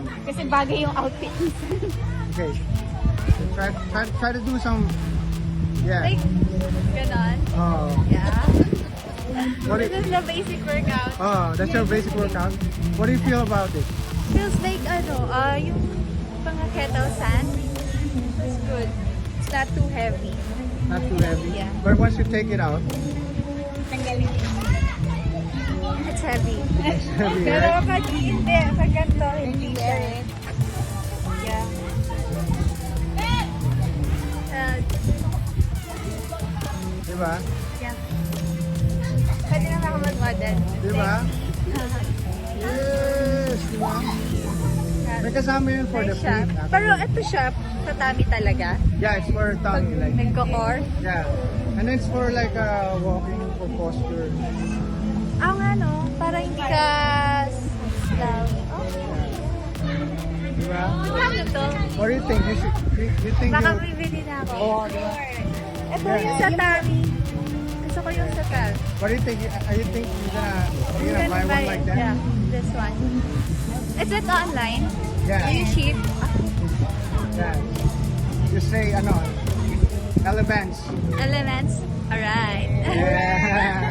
one. Kasi bagay yung outfit. Okay. So try to do some. Yeah. Like, ganon. Oh. Yeah. What do This you, is the basic workout. oh, that's your basic workout. What do you feel about it? Feels like yung mga kettle sand. It's good. It's not too heavy. Not too heavy. Yeah. But once you take it out, Tanggalin. It's heavy. it's heavy, Pero right? pag hindi, pag ganito, hindi siya. Yeah. Diba? Yeah. Pwede na ako mag-model. Diba? Yes! Diba? May kasama yun for the Nice shop. feet. Pero ito shop, sa tummy talaga. Yeah, it's for Pag tummy. Like, nagko-core. yeah. And it's for like walking for posture. Nga no, para hindi ka slow. Diba? Ano to? What do you think? You think Baka you... bibili na ako. Oh, diba? Ito yung sa tummy. Gusto ko yung sa tummy. What do you think? You think you're gonna buy one like that? Yeah, this one. Is it online? Yeah. Do you ship? Yeah. Just say, elements. Elements? Alright. Yeah.